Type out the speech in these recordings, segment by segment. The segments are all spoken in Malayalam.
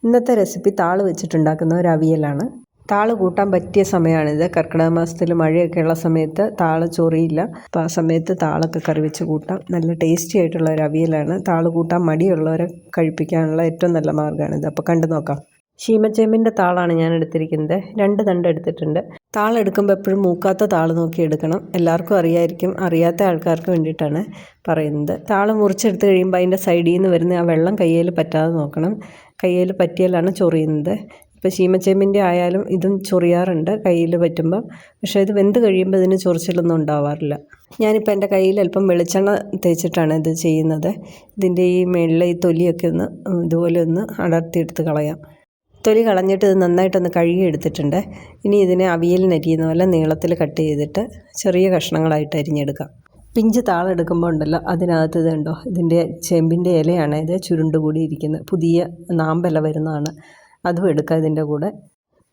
ഇന്നത്തെ റെസിപ്പി താള് വെച്ചിട്ടുണ്ടാക്കുന്ന ഒരു അവിയലാണ്. താള് കൂട്ടാൻ പറ്റിയ സമയമാണിത്. കർക്കിടക മാസത്തിൽ മഴയൊക്കെയുള്ള സമയത്ത് താള് ചൊറിയില്ല. അപ്പോൾ ആ സമയത്ത് താളൊക്കെ കറി വെച്ച് കൂട്ടാം. നല്ല ടേസ്റ്റി ആയിട്ടുള്ള ഒരു അവിയലാണ്. താള് കൂട്ടാൻ മടിയുള്ളവരെ കഴിപ്പിക്കാനുള്ള ഏറ്റവും നല്ല മാർഗ്ഗമാണിത്. അപ്പോൾ കണ്ടു നോക്കാം. ശീമച്ചേമ്പിൻ്റെ താളാണ് ഞാൻ എടുത്തിരിക്കുന്നത്. 2 തണ്ട് എടുത്തിട്ടുണ്ട്. താളെടുക്കുമ്പോൾ എപ്പോഴും മൂക്കാത്ത താള് നോക്കി എടുക്കണം. എല്ലാവർക്കും അറിയായിരിക്കും, അറിയാത്ത ആൾക്കാർക്ക് വേണ്ടിയിട്ടാണ് പറയുന്നത്. താള് മുറിച്ചെടുത്ത് കഴിയുമ്പോൾ അതിൻ്റെ സൈഡിൽ നിന്ന് വരുന്ന ആ വെള്ളം കയ്യിൽ പറ്റാതെ നോക്കണം. കയ്യിൽ പറ്റിയാലാണ് ചൊറിയുന്നത്. ഇപ്പോൾ ശീമച്ചേമ്പിൻ്റെ ആയാലും ഇതും ചൊറിയാറുണ്ട് കയ്യിൽ പറ്റുമ്പോൾ. പക്ഷേ ഇത് വെന്ത് കഴിയുമ്പോൾ ഇതിന് ചൊറിച്ചിലൊന്നും ഉണ്ടാവാറില്ല. ഞാനിപ്പോൾ എൻ്റെ കയ്യിൽ അല്പം വെളിച്ചെണ്ണ തേച്ചിട്ടാണ് ഇത് ചെയ്യുന്നത്. ഇതിൻ്റെ ഈ മേളിലെ ഈ തൊലിയൊക്കെ ഒന്ന് ഇതുപോലെ ഒന്ന് അടർത്തിയെടുത്ത് കളയാം. തൊലി കളഞ്ഞിട്ട് ഇത് നന്നായിട്ടൊന്ന് കഴുകി എടുത്തിട്ടുണ്ട്. ഇനി ഇതിനെ അവിയലിന് അരിയുന്ന പോലെ നീളത്തിൽ കട്ട് ചെയ്തിട്ട് ചെറിയ കഷ്ണങ്ങളായിട്ട് അരിഞ്ഞെടുക്കാം. പിഞ്ച് താളെടുക്കുമ്പോൾ ഉണ്ടല്ലോ, അതിനകത്ത് ഇതുണ്ടോ, ഇതിൻ്റെ ചേമ്പിൻ്റെ ഇലയാണ് ഇത് ചുരുണ്ടുകൂടി ഇരിക്കുന്നത്. പുതിയ നാമ്പല വരുന്നതാണ്. അതും എടുക്കുക ഇതിൻ്റെ കൂടെ.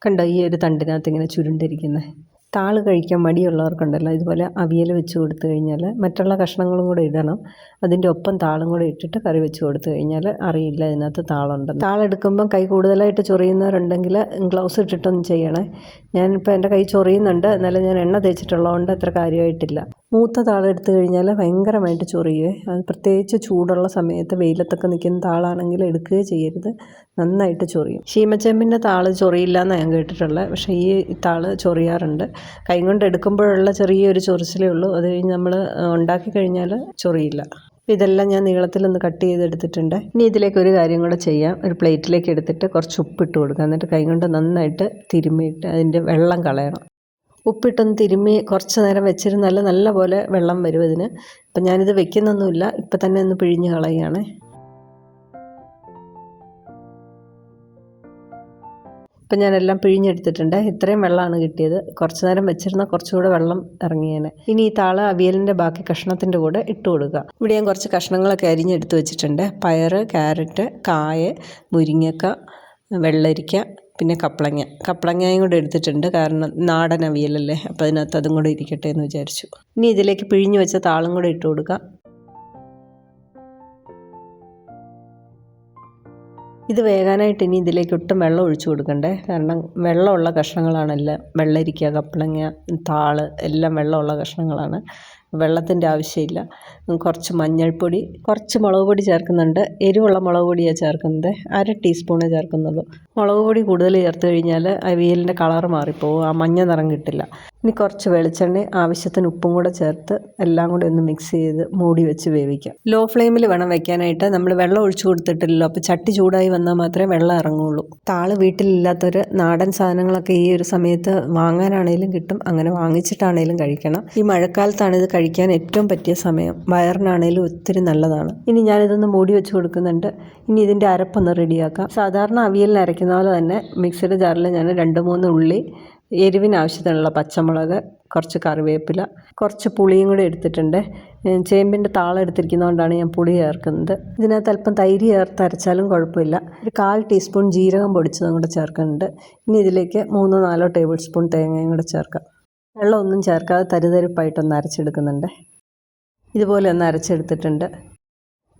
കണ്ടോ, ഈ ഒരു തണ്ടിനകത്ത് ഇങ്ങനെ ചുരുണ്ടിരിക്കുന്നത്. താള് കഴിക്കാൻ മടിയുള്ളവർക്കുണ്ടല്ലോ, ഇതുപോലെ അവിയൽ വെച്ച് കൊടുത്തു കഴിഞ്ഞാൽ മറ്റുള്ള കഷ്ണങ്ങളും കൂടെ ഇടണം. അതിൻ്റെ ഒപ്പം താളും കൂടെ ഇട്ടിട്ട് കറി വെച്ച് കൊടുത്തു കഴിഞ്ഞാൽ അറിയില്ല ഇതിനകത്ത് താളുണ്ടെന്ന്. താളെടുക്കുമ്പം കൈ കൂടുതലായിട്ട് ചൊറിയുന്നവരുണ്ടെങ്കിൽ ഗ്ലൗസ് ഇട്ടിട്ടൊന്നും ചെയ്യണേ. ഞാനിപ്പോൾ എൻ്റെ കൈ ചൊറിയുന്നുണ്ട്, എന്നാലും ഞാൻ എണ്ണ തേച്ചിട്ടുള്ളതുകൊണ്ട് അത്ര കാര്യമായിട്ടില്ല. മൂത്ത താളെടുത്ത് കഴിഞ്ഞാൽ ഭയങ്കരമായിട്ട് ചൊറിയുവേ. അത് പ്രത്യേകിച്ച് ചൂടുള്ള സമയത്ത് വെയിലത്തൊക്കെ നിൽക്കുന്ന താളാണെങ്കിൽ എടുക്കുകയോ ചെയ്യരുത്, നന്നായിട്ട് ചൊറിയും. ശീമച്ചേമ്പിൻ്റെ താള് ചൊറിയില്ല എന്നാണ് ഞാൻ കേട്ടിട്ടുള്ളത്. പക്ഷേ ഈ താള് ചൊറിയാറുണ്ട്. കൈ കൊണ്ട് എടുക്കുമ്പോഴുള്ള ചെറിയൊരു ചൊറിച്ചിലേ ഉള്ളൂ. അത് കഴിഞ്ഞ് നമ്മൾ ഉണ്ടാക്കി കഴിഞ്ഞാൽ ചൊറിയില്ല. ഇതെല്ലാം ഞാൻ നീളത്തിലൊന്ന് കട്ട് ചെയ്തെടുത്തിട്ടുണ്ട്. ഇനി ഇതിലേക്ക് ഒരു കാര്യം കൂടെ ചെയ്യാം. ഒരു പ്ലേറ്റിലേക്ക് എടുത്തിട്ട് കുറച്ച് ഉപ്പിട്ട് കൊടുക്കുക. എന്നിട്ട് കൈ കൊണ്ട് നന്നായിട്ട് തിരുമ്മിയിട്ട് അതിൻ്റെ വെള്ളം കളയണം. ഉപ്പിട്ടൊന്ന് തിരുമ്മി കുറച്ച് നേരം വെച്ചിരുന്നാൽ നല്ല പോലെ വെള്ളം വരും ഇതിന്. അപ്പം ഞാനിത് വെക്കുന്നൊന്നുമില്ല, ഇപ്പം തന്നെ ഒന്ന് പിഴിഞ്ഞ് കളയുകയാണ്. ഇപ്പം ഞാനെല്ലാം പിഴിഞ്ഞെടുത്തിട്ടുണ്ട്. ഇത്രയും വെള്ളമാണ് കിട്ടിയത്. കുറച്ച് നേരം വെച്ചിരുന്നാൽ കുറച്ചുകൂടെ വെള്ളം ഇറങ്ങിയേനെ. ഇനി ഈ താള അവിയലിൻ്റെ ബാക്കി കഷ്ണത്തിൻ്റെ കൂടെ ഇട്ട് കൊടുക്കുക. ഇവിടെ ഞാൻ കുറച്ച് കഷ്ണങ്ങളൊക്കെ അരിഞ്ഞെടുത്ത് വെച്ചിട്ടുണ്ട്. പയറ്, ക്യാരറ്റ്, കായ, മുരിങ്ങക്ക, വെള്ളരിക്ക, പിന്നെ കപ്പളങ്ങയും കൂടെ എടുത്തിട്ടുണ്ട്. കാരണം നാടൻ അവിയലല്ലേ, അപ്പോൾ അതിനകത്ത് അതും കൂടെ ഇരിക്കട്ടെ എന്ന് വിചാരിച്ചു. ഇനി ഇതിലേക്ക് പിഴിഞ്ഞ് വെച്ച താളും കൂടെ ഇട്ട് കൊടുക്കുക. ഇത് വേകാനായിട്ട് ഇനി ഇതിലേക്ക് ഒട്ടും വെള്ളം ഒഴിച്ചു കൊടുക്കണ്ടേ. കാരണം വെള്ളമുള്ള കഷ്ണങ്ങളാണെല്ലാം. വെള്ളരിക്ക, കപ്പളങ്ങ, താള് എല്ലാം വെള്ളമുള്ള കഷ്ണങ്ങളാണ്. വെള്ളത്തിൻ്റെ ആവശ്യമില്ല. കുറച്ച് മഞ്ഞൾപ്പൊടി, കുറച്ച് മുളക് പൊടി ചേർക്കുന്നുണ്ട്. എരിവുള്ള മുളക് പൊടിയാണ് ചേർക്കുന്നത്. 1/2 ടീസ്പൂണേ ചേർക്കുന്നുള്ളൂ. മുളക് പൊടി കൂടുതൽ ചേർത്ത് കഴിഞ്ഞാൽ അവിയലിൻ്റെ കളറ് മാറിപ്പോവും, ആ മഞ്ഞ നിറം കിട്ടില്ല. ഇനി കുറച്ച് വെളിച്ചെണ്ണ, ആവശ്യത്തിന് ഉപ്പും കൂടെ ചേർത്ത് എല്ലാം കൂടെ ഒന്ന് മിക്സ് ചെയ്ത് മൂടി വെച്ച് വേവിക്കാം. ലോ ഫ്ലെയിമിൽ വേണം വെക്കാനായിട്ട്. നമ്മൾ വെള്ളം ഒഴിച്ചു കൊടുത്തിട്ടില്ലല്ലോ, അപ്പോൾ ചട്ടി ചൂടായി വന്നാൽ മാത്രമേ വെള്ളം ഇറങ്ങുള്ളൂ. താള് വീട്ടിലില്ലാത്തൊരു നാടൻ സാധനങ്ങളൊക്കെ ഈ ഒരു സമയത്ത് വാങ്ങാനാണേലും കിട്ടും. അങ്ങനെ വാങ്ങിച്ചിട്ടാണേലും കഴിക്കണം. ഈ മഴക്കാലത്താണ് ഇത് കഴിക്കാൻ ഏറ്റവും പറ്റിയ സമയം. വയറിനാണേലും ഒത്തിരി നല്ലതാണ്. ഇനി ഞാനിതൊന്ന് മൂടി വെച്ച് കൊടുക്കുന്നുണ്ട്. ഇനി ഇതിൻ്റെ അരപ്പൊന്ന് റെഡിയാക്കാം. സാധാരണ അവിയലിന് അരയ്ക്കുന്ന പോലെ തന്നെ മിക്സിയുടെ ജാറിൽ ഞാൻ 2-3 ഉള്ളി, എരിവിന് ആവശ്യത്തിനുള്ള പച്ചമുളക്, കുറച്ച് കറിവേപ്പില, കുറച്ച് പുളിയും കൂടെ എടുത്തിട്ടുണ്ട്. ചേമ്പിൻ്റെ താളം എടുത്തിരിക്കുന്നതുകൊണ്ടാണ് ഞാൻ പുളി ചേർക്കുന്നത്. ഇതിനകത്ത് അല്പം തൈര് ചേർത്ത് അരച്ചാലും കുഴപ്പമില്ല. ഒരു 1/4 ടീസ്പൂൺ ജീരകം പൊടിച്ചതും കൂടെ ചേർക്കുന്നുണ്ട്. ഇനി ഇതിലേക്ക് 3-4 ടേബിൾ സ്പൂൺ തേങ്ങയും കൂടെ ചേർക്കാം. വെള്ളമൊന്നും ചേർക്കാതെ തരിതരിപ്പായിട്ടൊന്ന് അരച്ചെടുക്കുന്നുണ്ട്. ഇതുപോലെ ഒന്ന് അരച്ചെടുത്തിട്ടുണ്ട്.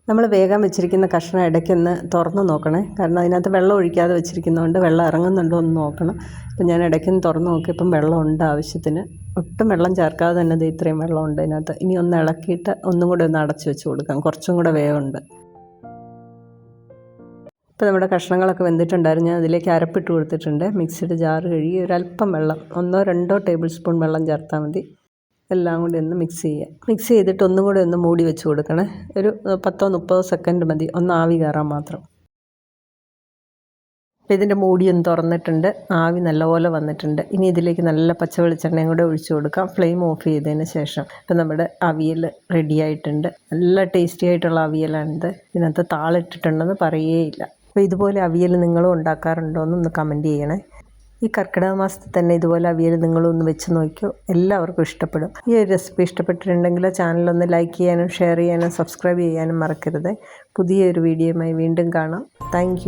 നമ്മൾ വേഗം വെച്ചിരിക്കുന്ന കഷ്ണം ഇടയ്ക്കൊന്ന് തുറന്ന് നോക്കണേ. കാരണം അതിനകത്ത് വെള്ളം ഒഴിക്കാതെ വെച്ചിരിക്കുന്നതുകൊണ്ട് വെള്ളം ഇറങ്ങുന്നുണ്ടോ എന്ന് നോക്കണം. അപ്പം ഞാൻ ഇടയ്ക്കൊന്ന് തുറന്ന് നോക്കിയപ്പം വെള്ളമുണ്ട് ആവശ്യത്തിന്. ഒട്ടും വെള്ളം ചേർക്കാതെ തന്നെ ഇത്രയും വെള്ളമുണ്ട് ഇതിനകത്ത്. ഇനി ഒന്ന് ഇളക്കിയിട്ട് ഒന്നും കൂടെ ഒന്ന് അടച്ച് വെച്ച് കൊടുക്കാം. കുറച്ചും കൂടെ വേവുണ്ട്. ഇപ്പോൾ നമ്മുടെ കഷ്ണങ്ങളൊക്കെ വെന്തിട്ടുണ്ടായിരുന്നു. ഞാൻ അതിലേക്ക് അരപ്പിട്ട് കൊടുത്തിട്ടുണ്ട്. മിക്സിയുടെ ജാറ് കഴുകി ഒരല്പം വെള്ളം, 1-2 ടേബിൾ സ്പൂൺ വെള്ളം ചേർത്താൽ മതി. എല്ലാം കൂടി ഒന്ന് മിക്സ് ചെയ്യുക. മിക്സ് ചെയ്തിട്ട് ഒന്നും കൂടി ഒന്ന് മൂടി വെച്ച് കൊടുക്കണേ. ഒരു 10-30 സെക്കൻഡ് മതി, ഒന്ന് ആവി കയറാൻ മാത്രം. അപ്പോൾ ഇതിൻ്റെ മൂടിയൊന്ന് തുറന്നിട്ടുണ്ട്. ആവി നല്ലപോലെ വന്നിട്ടുണ്ട്. ഇനി ഇതിലേക്ക് നല്ല പച്ച വെളിച്ചെണ്ണയും കൂടെ ഒഴിച്ചു കൊടുക്കാം, ഫ്ലെയിം ഓഫ് ചെയ്തതിന് ശേഷം. അപ്പോൾ നമ്മുടെ അവിയൽ റെഡി ആയിട്ടുണ്ട്. നല്ല ടേസ്റ്റി ആയിട്ടുള്ള അവിയലാണിത്. ഇതിനകത്ത് താളിട്ടിട്ടുണ്ടെന്ന് പറയേയില്ല. അപ്പോൾ ഇതുപോലെ അവിയൽ നിങ്ങളും ഉണ്ടാക്കാറുണ്ടോ എന്നൊന്ന് കമൻറ്റ് ചെയ്യണേ. ഈ കർക്കിടക മാസത്തിൽ തന്നെ ഇതുപോലെ അവിയൽ നിങ്ങളൊന്ന് വെച്ച് നോക്കിയോ, എല്ലാവർക്കും ഇഷ്ടപ്പെടും. ഈ ഒരു റെസിപ്പി ഇഷ്ടപ്പെട്ടിട്ടുണ്ടെങ്കിൽ ചാനലൊന്ന് ലൈക്ക് ചെയ്യാനും ഷെയർ ചെയ്യാനും സബ്സ്ക്രൈബ് ചെയ്യാനും മറക്കരുത്. പുതിയൊരു വീഡിയോയുമായി വീണ്ടും കാണാം. താങ്ക്